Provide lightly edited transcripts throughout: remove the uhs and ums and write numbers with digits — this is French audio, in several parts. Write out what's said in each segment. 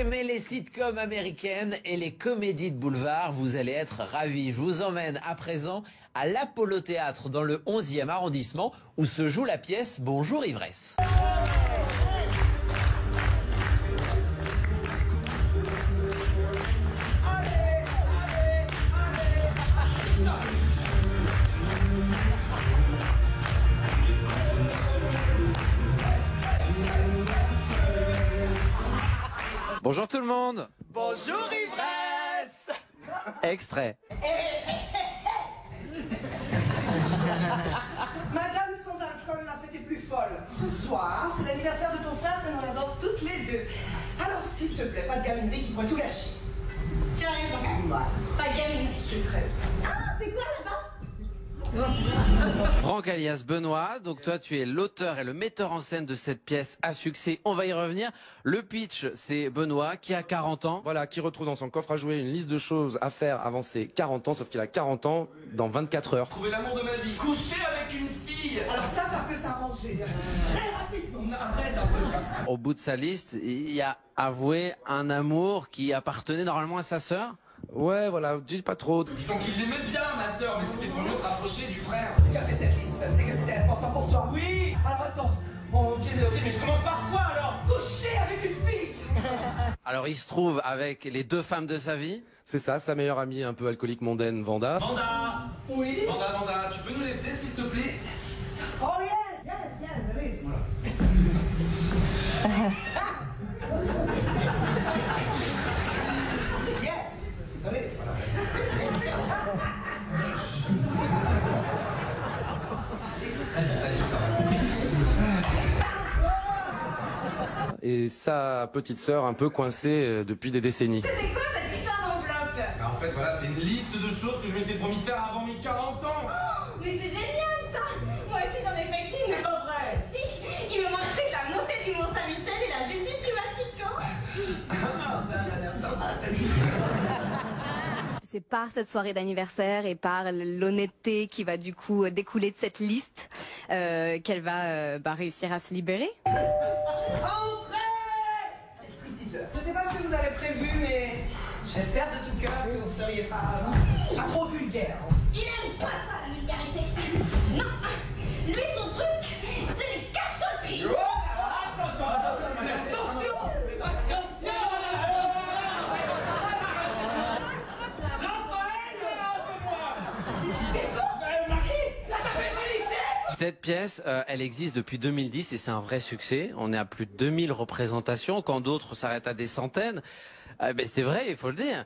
aimez les sitcoms américaines et les comédies de boulevard, vous allez être ravis. Je vous emmène à présent à l'Apollo Théâtre dans le 11e arrondissement où se joue la pièce Bonjour Ivresse. Bonjour tout le monde. Bonjour Ivresse. Extrait. Madame sans alcool, la fête est plus folle. Ce soir, c'est l'anniversaire de ton frère que l'on adore toutes les deux. Alors s'il te plaît, pas de gaminerie qui pourrait tout gâcher. Tu as raison. Voilà. Pas de gaminerie. C'est très bien. Ah, c'est quoi là-bas? Franck alias Benoît, donc toi tu es l'auteur et le metteur en scène de cette pièce à succès, on va y revenir. Le pitch, c'est Benoît qui a 40 ans. Voilà, qui retrouve dans son coffre à jouer une liste de choses à faire avant ses 40 ans, sauf qu'il a 40 ans dans 24 heures. Trouver l'amour de ma vie, coucher avec une fille. Alors ça peut s'arranger. Très rapidement. Arrête un peu. Au bout de sa liste, il y a avoué un amour qui appartenait normalement à sa sœur. Ouais, voilà, dis pas trop. Disons qu'il l'aimait bien, ma sœur, mais c'était pour mieux se rapprocher du frère. Si tu as fait cette liste, c'est que c'était important pour toi. Oui. Alors attends. Bon, ok, mais je commence par quoi alors? Coucher avec une fille. Alors il se trouve avec les deux femmes de sa vie. C'est ça, sa meilleure amie un peu alcoolique mondaine, Vanda. Vanda. Oui. Vanda, tu peux nous laisser s'il te plaît? Oh yes, the list. Voilà. Yes, the list. Et sa petite sœur un peu coincée depuis des décennies. C'était quoi cette histoire d'enveloppe? En fait, voilà, c'est une liste de choses que je m'étais promis de faire avant mes 40 ans. Mais c'est génial ça! Moi aussi j'en ai fait une! C'est pas vrai. Si! Il me manquerait que la montée du Mont Saint-Michel et la visite du Vatican! Ah, ben, elle a l'air sympa, ta liste. C'est par cette soirée d'anniversaire et par l'honnêteté qui va du coup découler de cette liste qu'elle va réussir à se libérer. Entrez! Stripteaseur. Je sais pas ce que vous avez prévu, mais j'espère de tout cœur que vous ne seriez pas trop vulgaire. Il aime pas ça la vulgarité! Non! Lui son truc, c'est les cachotteries! Attention! Cette pièce, elle existe depuis 2010 et c'est un vrai succès. On est à plus de 2000 représentations, quand d'autres s'arrêtent à des centaines. Mais c'est vrai, il faut le dire.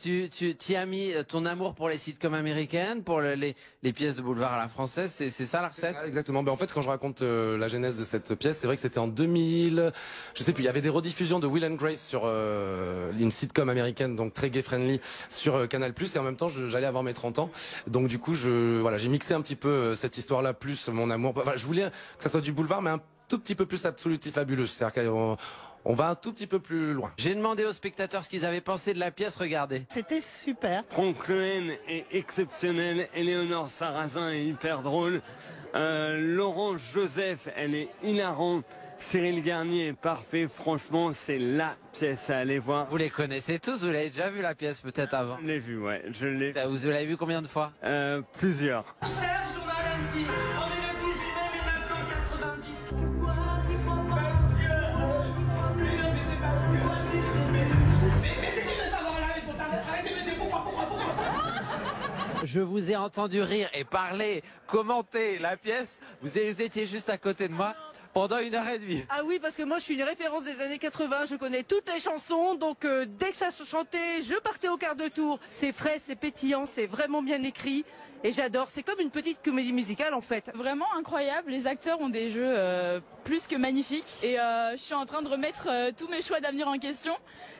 Tu as mis ton amour pour les sitcoms américaines, pour les pièces de boulevard à la française. C'est ça la recette? Exactement. Ben, en fait, quand je raconte la genèse de cette pièce, c'est vrai que c'était en 2000. Je sais plus. Il y avait des rediffusions de Will and Grace sur une sitcom américaine, donc très gay friendly, sur Canal+. Et en même temps, j'allais avoir mes 30 ans. Donc du coup, j'ai mixé un petit peu cette histoire-là plus mon amour. Enfin, je voulais que ça soit du boulevard, mais un tout petit peu plus Absolutely Fabulous. C'est-à-dire qu'on va un tout petit peu plus loin. J'ai demandé aux spectateurs ce qu'ils avaient pensé de la pièce, regardez. C'était super. Franck Lehen est exceptionnel, Éléonore Sarrazin est hyper drôle, Laurence Joseph, elle est hilarante, Cyril Garnier est parfait, franchement c'est la pièce à aller voir. Vous les connaissez tous, vous l'avez déjà vu la pièce peut-être avant? Je l'ai vu, ouais, je l'ai. Vous l'avez vu combien de fois? Plusieurs. Cher journal intime, on est le 18 mai 1990. Je vous ai entendu rire et parler, commenter la pièce. Vous étiez juste à côté de moi pendant 1h30. Ah oui, parce que moi je suis une référence des années 80, je connais toutes les chansons, donc dès que ça chantait, je partais au quart de tour. C'est frais, c'est pétillant, c'est vraiment bien écrit et j'adore. C'est comme une petite comédie musicale en fait. Vraiment incroyable, les acteurs ont des jeux plus que magnifiques et je suis en train de remettre tous mes choix d'avenir en question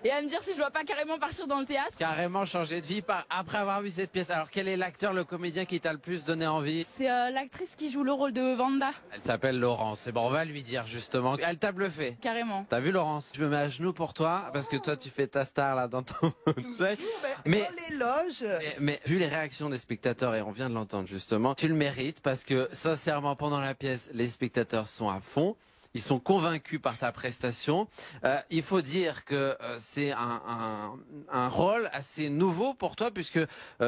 et à me dire si je dois pas carrément partir dans le théâtre. Carrément changer de vie après avoir vu cette pièce. Alors quel est l'acteur, le comédien qui t'a le plus donné envie? C'est l'actrice qui joue le rôle de Vanda. Elle s'appelle Laurence. Et bon, on va lui dire justement. Elle t'a bluffé. Carrément. T'as vu Laurence? Je me mets à genoux pour toi parce que toi tu fais ta star là dans ton... Mais dans les loges. Mais vu les réactions des spectateurs, et on vient de l'entendre justement, tu le mérites parce que sincèrement pendant la pièce, les spectateurs sont à fond. Ils sont convaincus par ta prestation. Il faut dire que c'est un rôle assez nouveau pour toi puisque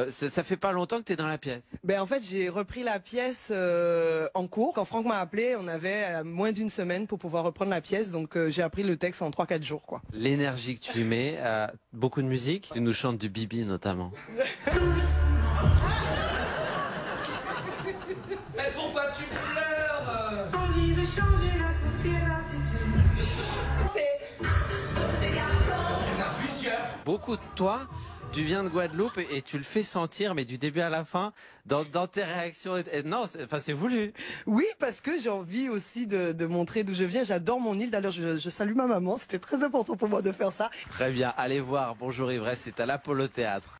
ça fait pas longtemps que tu es dans la pièce. Ben en fait, j'ai repris la pièce en cours. Quand Franck m'a appelé, on avait moins d'une semaine pour pouvoir reprendre la pièce. Donc j'ai appris le texte en 3-4 jours, quoi. L'énergie que tu y mets, beaucoup de musique. Tu nous chantes du Bibi notamment. Mais pourquoi tu pleures? Envie de changer l'atmosphère d'attitude. On a plusieurs. Beaucoup de toi, tu viens de Guadeloupe et tu le fais sentir, mais du début à la fin, dans tes réactions. Non, c'est voulu. Oui, parce que j'ai envie aussi de montrer d'où je viens. J'adore mon île. D'ailleurs, je salue ma maman. C'était très important pour moi de faire ça. Très bien, allez voir. Bonjour Ivresse, c'est à l'Apollo Théâtre.